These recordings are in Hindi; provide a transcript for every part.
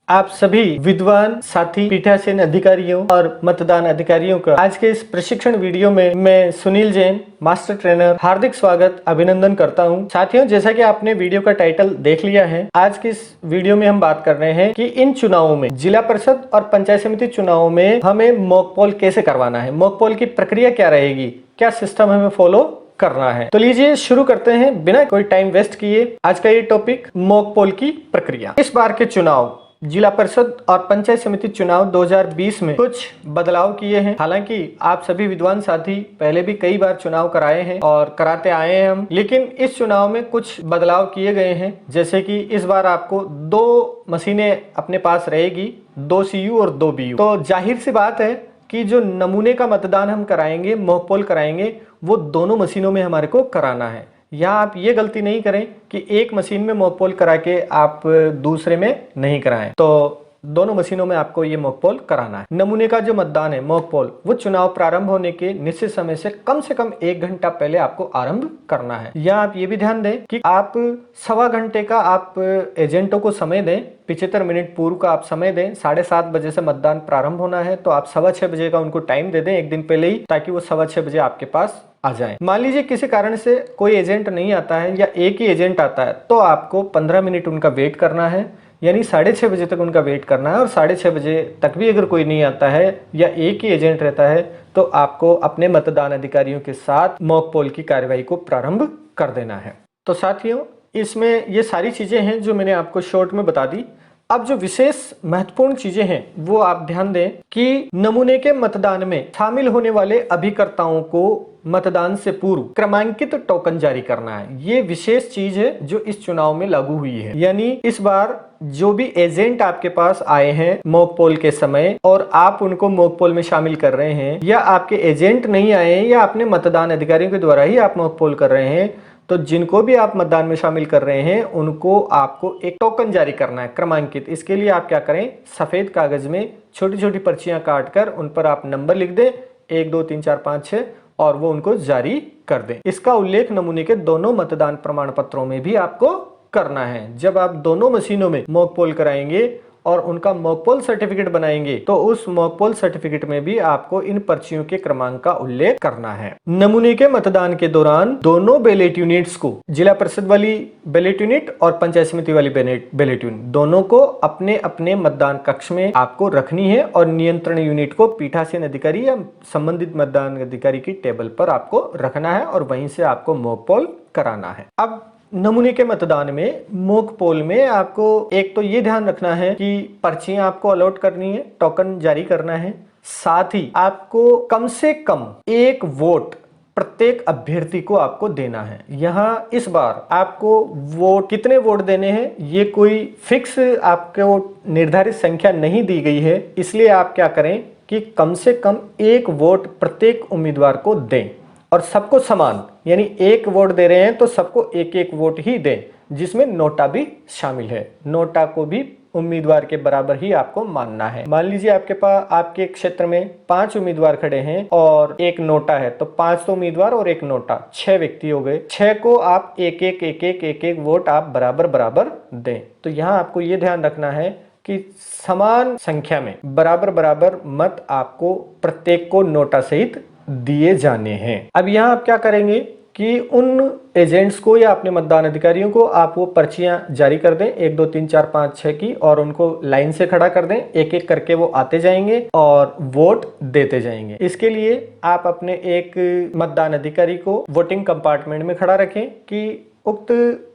आप सभी विद्वान साथी पीठासीन अधिकारियों और मतदान अधिकारियों का आज के इस प्रशिक्षण वीडियो में मैं सुनील जैन मास्टर ट्रेनर हार्दिक स्वागत अभिनंदन करता हूं। साथियों, जैसा कि आपने वीडियो का टाइटल देख लिया है, आज के इस वीडियो में हम बात कर रहे हैं कि इन चुनावों में जिला परिषद और पंचायत समिति चुनावों में हमें मॉक पोल कैसे करवाना है, मॉक पोल की प्रक्रिया क्या रहेगी, क्या सिस्टम हमें फॉलो करना है। तो लीजिए शुरू करते हैं बिना कोई टाइम वेस्ट किए आज का ये टॉपिक, मॉक पोल की प्रक्रिया। इस बार के चुनाव जिला परिषद और पंचायत समिति चुनाव 2020 में कुछ बदलाव किए हैं। हालांकि आप सभी विद्वान साथी पहले भी कई बार चुनाव कराए हैं और कराते आए हैं हम, लेकिन इस चुनाव में कुछ बदलाव किए गए हैं। जैसे कि इस बार आपको 2 मशीनें अपने पास रहेगी, 2 CU और 2 BU। तो जाहिर सी बात है कि जो नमूने का मतदान हम कराएंगे, मॉक पोल कराएंगे, वो दोनों मशीनों में हमारे को कराना है। यहाँ आप ये गलती नहीं करें कि एक मशीन में मॉक पोल करा के आप दूसरे में नहीं कराएं। तो दोनों मशीनों में आपको ये मॉक पोल कराना है। नमूने का जो मतदान है, मॉक पोल, वो चुनाव प्रारंभ होने के निश्चित समय से कम 1 घंटा पहले आपको आरंभ करना है। यहाँ आप ये भी ध्यान दें कि आप 1.25 घंटे का आप एजेंटों को समय दें, 75 मिनट पूर्व का आप समय दें। 7:30 बजे से मतदान प्रारंभ होना है, तो आप 6:15 बजे का उनको टाइम दे दें एक दिन पहले ही, ताकि वो 6:15 बजे आपके पास आ जाए। मान लीजिए किसी कारण से कोई एजेंट नहीं आता है या एक ही एजेंट आता है, तो आपको 15 मिनट उनका वेट करना है, यानी 6:30 बजे तक उनका वेट करना है। और 6:30 बजे तक भी अगर कोई नहीं आता है या एक ही एजेंट रहता है, तो आपको अपने मतदान अधिकारियों के साथ मॉक पोल की कार्यवाही को प्रारंभ कर देना है। तो साथियों, इसमें ये सारी चीजें हैं जो मैंने आपको शॉर्ट में बता दी। अब जो विशेष महत्वपूर्ण चीजें हैं वो आप ध्यान दें कि नमूने के मतदान में शामिल होने वाले अभिकर्ताओं को मतदान से पूर्व क्रमांकित टोकन जारी करना है। ये विशेष चीज है जो इस चुनाव में लागू हुई है। यानी इस बार जो भी एजेंट आपके पास आए हैं मॉक पोल के समय और आप उनको मॉक पोल में शामिल कर रहे हैं, या आपके एजेंट नहीं आए हैं या अपने मतदान अधिकारियों के द्वारा ही आप मॉक पोल कर रहे हैं, तो जिनको भी आप मतदान में शामिल कर रहे हैं उनको आपको एक टोकन जारी करना है क्रमांकित। इसके लिए आप क्या करें, सफेद कागज में छोटी छोटी पर्चियां काट कर उन पर आप नंबर लिख दें, 1 2 3 4 5 6, और वो उनको जारी कर दें। इसका उल्लेख नमूने के दोनों मतदान प्रमाण पत्रों में भी आपको करना है। जब आप दोनों मशीनों में मॉक पोल कराएंगे और उनका मॉक पोल सर्टिफिकेट बनाएंगे, तो उस मॉक पोल सर्टिफिकेट में भी आपको इन पर्चियों के क्रमांक का उल्लेख करना है। नमूने के मतदान के दौरान दोनों बैलेट यूनिट्स को, जिला परिषद वाली बैलेट यूनिट और पंचायत समिति वाली बैलेट यूनिट, दोनों को अपने अपने मतदान कक्ष में आपको रखनी है और नियंत्रण यूनिट को पीठासीन अधिकारी या संबंधित मतदान अधिकारी की टेबल पर आपको रखना है और वहीं से आपको मॉक पोल कराना है। अब नमूने के मतदान में मॉक पोल में आपको एक तो ये ध्यान रखना है कि पर्चियां आपको अलॉट करनी है, टोकन जारी करना है। साथ ही आपको कम से कम 1 वोट प्रत्येक अभ्यर्थी को आपको देना है। यहाँ इस बार आपको वोट कितने वोट देने हैं ये कोई फिक्स आपको निर्धारित संख्या नहीं दी गई है, इसलिए आप क्या करें कि कम से कम 1 वोट प्रत्येक उम्मीदवार को दें और सबको समान, यानी 1 वोट दे रहे हैं तो सबको 1 वोट ही दें, जिसमें नोटा भी शामिल है। नोटा को भी उम्मीदवार के बराबर ही आपको मानना है। मान लीजिए आपके पास आपके क्षेत्र में 5 उम्मीदवार खड़े हैं और 1 नोटा है, तो 5 तो उम्मीदवार और 1 नोटा, 6 व्यक्ति हो गए। 6 को आप 1 वोट आप बराबर बराबर दें। तो यहाँ आपको ये ध्यान रखना है कि समान संख्या में बराबर बराबर मत आपको प्रत्येक को नोटा सहित दिए जाने हैं। अब यहाँ आप क्या करेंगे कि उन एजेंट्स को या अपने मतदान अधिकारियों को आप वो पर्चियां जारी कर दें, 1 2 3 4 5 6 की, और उनको लाइन से खड़ा कर दें। एक करके वो आते जाएंगे और वोट देते जाएंगे। इसके लिए आप अपने एक मतदान अधिकारी को वोटिंग कंपार्टमेंट में खड़ा रखें कि उक्त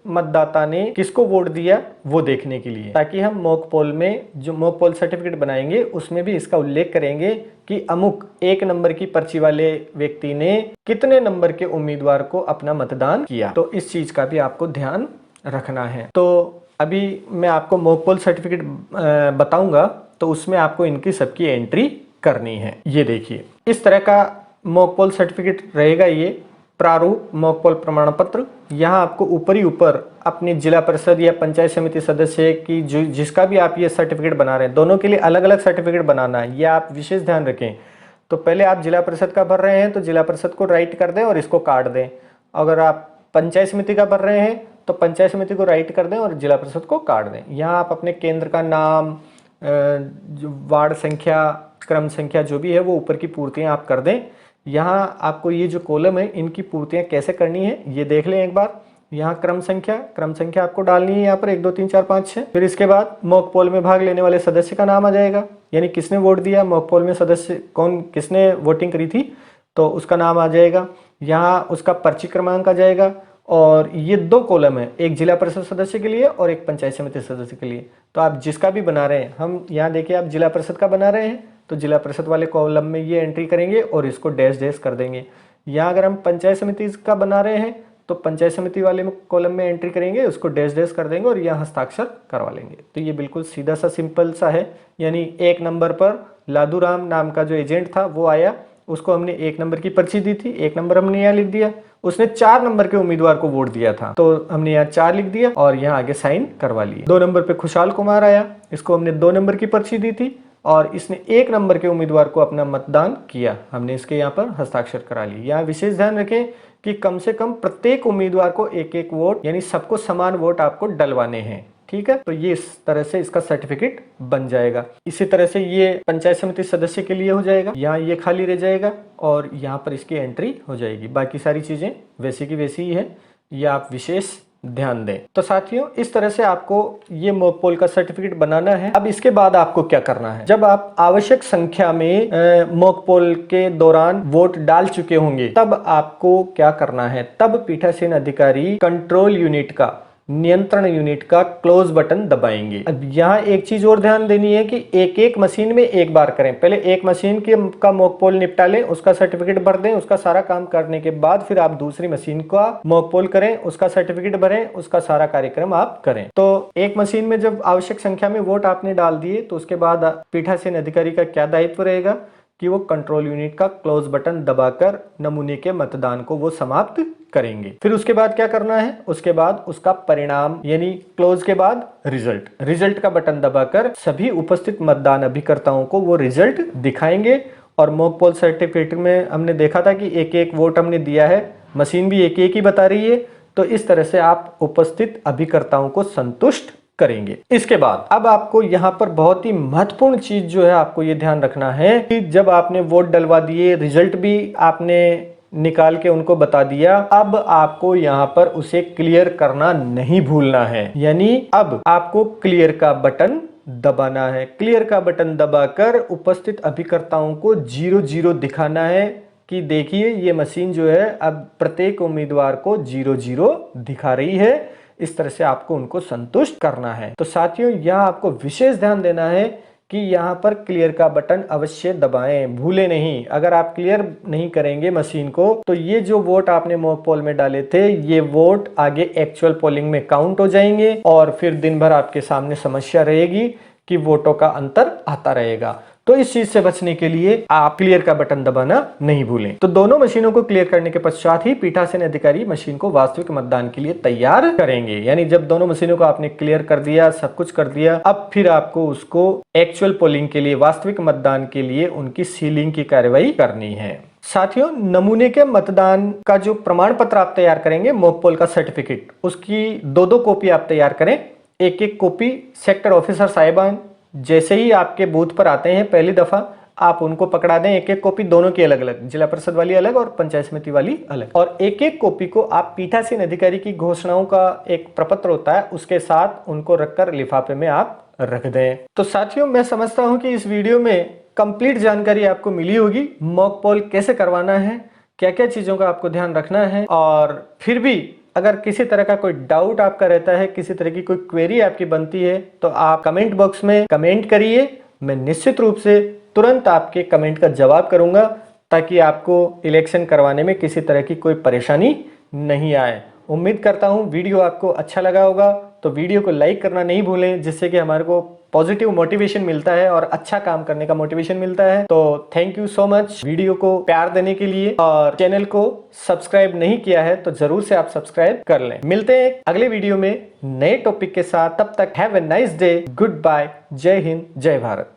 मतदाता ने किसको वोट दिया वो देखने के लिए, ताकि हम मॉक पोल में जो मॉक पोल सर्टिफिकेट बनाएंगे उसमें भी इसका उल्लेख करेंगे कि अमुक 1 नंबर की पर्ची वाले व्यक्ति ने कितने नंबर के उम्मीदवार को अपना मतदान किया। तो इस चीज का भी आपको ध्यान रखना है। तो अभी मैं आपको मॉक पोल सर्टिफिकेट बताऊंगा, तो उसमें आपको इनकी सबकी एंट्री करनी है। ये देखिए, इस तरह का मॉक पोल सर्टिफिकेट रहेगा। ये प्रारूप मॉक पोल प्रमाण पत्र, यहाँ आपको ऊपर ही ऊपर अपनी जिला परिषद या पंचायत समिति सदस्य की जिसका भी आप ये सर्टिफिकेट बना रहे हैं, दोनों के लिए अलग अलग सर्टिफिकेट बनाना है, ये आप विशेष ध्यान रखें। तो पहले आप जिला परिषद का भर रहे हैं तो जिला परिषद को राइट कर दें और इसको काट दें। अगर आप पंचायत समिति का भर रहे हैं तो पंचायत समिति को राइट कर दें और जिला परिषद को काट दें। यहाँ आप अपने केंद्र का नाम, जो वार्ड संख्या, क्रम संख्या जो भी है वो ऊपर की पूर्तियां आप कर दें। यहाँ आपको ये जो कॉलम है इनकी पूर्तियां कैसे करनी है ये देख लें एक बार। यहाँ क्रम संख्या आपको डालनी है यहाँ पर 1 2 3 4 5 6। फिर इसके बाद मॉक पोल में भाग लेने वाले सदस्य का नाम आ जाएगा, यानी किसने वोट दिया, मॉक पोल में सदस्य कौन, किसने वोटिंग करी थी तो उसका नाम आ जाएगा। यहाँ उसका पर्ची क्रमांक आ जाएगा। और ये 2 कॉलम है, एक जिला परिषद सदस्य के लिए और एक पंचायत समिति सदस्य के लिए। तो आप जिसका भी बना रहे हैं, हम यहाँ देखिए आप जिला परिषद का बना रहे हैं तो जिला परिषद वाले कॉलम में ये एंट्री करेंगे और इसको डैश डैश कर देंगे। यहाँ अगर हम पंचायत समिति का बना रहे हैं तो पंचायत समिति वाले कॉलम में एंट्री करेंगे, उसको डैश डैश कर देंगे और यहाँ हस्ताक्षर करवा लेंगे। तो ये बिल्कुल सीधा सा सिंपल सा है। यानी 1 नंबर पर लादू राम नाम का जो एजेंट था वो आया, उसको हमने 1 नंबर की पर्ची दी थी, 1 नंबर हमने यहाँ लिख दिया। उसने 4 नंबर के उम्मीदवार को वोट दिया था तो हमने यहाँ 4 लिख दिया और यहाँ आगे साइन करवा लिए। 2 नंबर पे खुशहाल कुमार आया, इसको हमने 2 नंबर की पर्ची दी थी और इसने 1 नंबर के उम्मीदवार को अपना मतदान किया, हमने इसके यहाँ पर हस्ताक्षर करा लिए। यहाँ विशेष ध्यान रखें कि कम से कम प्रत्येक उम्मीदवार को 1-1 वोट, यानी सबको समान वोट आपको डलवाने हैं। ठीक है, तो ये इस तरह से इसका सर्टिफिकेट बन जाएगा। इसी तरह से ये पंचायत समिति सदस्य के लिए हो जाएगा, यहाँ ये खाली रह जाएगा और यहाँ पर इसकी एंट्री हो जाएगी। बाकी सारी चीजें वैसी की वैसी ही है, ये आप विशेष ध्यान दें। तो साथियों इस तरह से आपको ये मॉक पोल का सर्टिफिकेट बनाना है। अब इसके बाद आपको क्या करना है, जब आप आवश्यक संख्या में मॉक पोल के दौरान वोट डाल चुके होंगे तब आपको क्या करना है, तब पीठासीन अधिकारी कंट्रोल यूनिट का, नियंत्रण यूनिट का क्लोज बटन दबाएंगे। अब यहाँ एक चीज और ध्यान देनी है कि एक मशीन में एक बार करें। पहले एक मशीन का मॉक पोल निपटा लें, उसका सर्टिफिकेट भर दें, उसका सारा काम करने के बाद फिर आप दूसरी मशीन का मॉक पोल करें, उसका सर्टिफिकेट भरें, उसका सारा कार्यक्रम आप करें। तो एक मशीन में जब आवश्यक संख्या में वोट आपने डाल दिए तो उसके बाद पीठासीन अधिकारी का क्या दायित्व रहेगा कि वो कंट्रोल यूनिट का क्लोज बटन दबाकर नमूने के मतदान को वो समाप्त करेंगे। फिर उसके बाद क्या करना है, उसके बाद उसका परिणाम यानी क्लोज के बाद रिजल्ट का बटन दबाकर सभी उपस्थित मतदान अभिकर्ताओं को वो रिजल्ट दिखाएंगे। और मॉक पोल सर्टिफिकेट में हमने देखा था कि 1-1 वोट हमने दिया है, मशीन भी 1-1 ही बता रही है। तो इस तरह से आप उपस्थित अभिकर्ताओं को संतुष्ट करेंगे। इसके बाद अब आपको यहाँ पर बहुत ही महत्वपूर्ण चीज जो है आपको ये ध्यान रखना है कि जब आपने वोट डलवा दिए, रिजल्ट भी आपने निकाल के उनको बता दिया, अब आपको यहाँ पर उसे क्लियर करना नहीं भूलना है। यानी अब आपको क्लियर का बटन दबाना है। क्लियर का बटन दबाकर उपस्थित अभिकर्ताओं को 0-0 दिखाना है कि देखिए ये मशीन जो है अब प्रत्येक उम्मीदवार को 0-0 दिखा रही है। इस तरह से आपको उनको संतुष्ट करना है। तो साथियों यहाँ आपको विशेष ध्यान देना है कि यहाँ पर क्लियर का बटन अवश्य दबाएं, भूले नहीं। अगर आप क्लियर नहीं करेंगे मशीन को तो ये जो वोट आपने मॉक पोल में डाले थे ये वोट आगे एक्चुअल पोलिंग में काउंट हो जाएंगे और फिर दिन भर आपके सामने समस्या रहेगी कि वोटों का अंतर आता रहेगा। तो इस चीज से बचने के लिए आप क्लियर का बटन दबाना नहीं भूलें। तो दोनों मशीनों को क्लियर करने के पश्चात ही पीठासीन अधिकारी मशीन को वास्तविक मतदान के लिए तैयार करेंगे। यानी जब दोनों मशीनों को आपने क्लियर कर दिया, सब कुछ कर दिया, अब फिर आपको उसको एक्चुअल पोलिंग के लिए, वास्तविक मतदान के लिए उनकी सीलिंग की कार्रवाई करनी है। साथियों नमूने के मतदान का जो प्रमाण पत्र आप तैयार करेंगे, मॉक पोल का सर्टिफिकेट, उसकी 2-2 कॉपी आप तैयार करें। 1-1 कॉपी सेक्टर ऑफिसर साहिबान जैसे ही आपके बूथ पर आते हैं पहली दफा आप उनको पकड़ा दें। 1-1 कॉपी दोनों की अलग अलग, जिला परिषद वाली अलग और पंचायत समिति वाली अलग। और 1-1 कॉपी को आप पीठासीन अधिकारी की घोषणाओं का एक प्रपत्र होता है उसके साथ उनको रखकर लिफाफे में आप रख दें। तो साथियों मैं समझता हूं कि इस वीडियो में कंप्लीट जानकारी आपको मिली होगी। मॉक पोल कैसे करवाना है, क्या क्या चीजों का आपको ध्यान रखना है, और फिर भी अगर किसी तरह का कोई डाउट आपका रहता है, किसी तरह की कोई क्वेरी आपकी बनती है तो आप कमेंट बॉक्स में कमेंट करिए। मैं निश्चित रूप से तुरंत आपके कमेंट का जवाब करूंगा ताकि आपको इलेक्शन करवाने में किसी तरह की कोई परेशानी नहीं आए। उम्मीद करता हूं वीडियो आपको अच्छा लगा होगा, तो वीडियो को लाइक करना नहीं भूलें जिससे कि हमारे को पॉजिटिव मोटिवेशन मिलता है और अच्छा काम करने का मोटिवेशन मिलता है। तो thank you so much video को प्यार देने के लिए, और चैनल को सब्सक्राइब नहीं किया है तो जरूर से आप सब्सक्राइब कर लें। मिलते हैं अगले वीडियो में नए टॉपिक के साथ, तब तक have a nice day, goodbye, जय हिंद, जय भारत।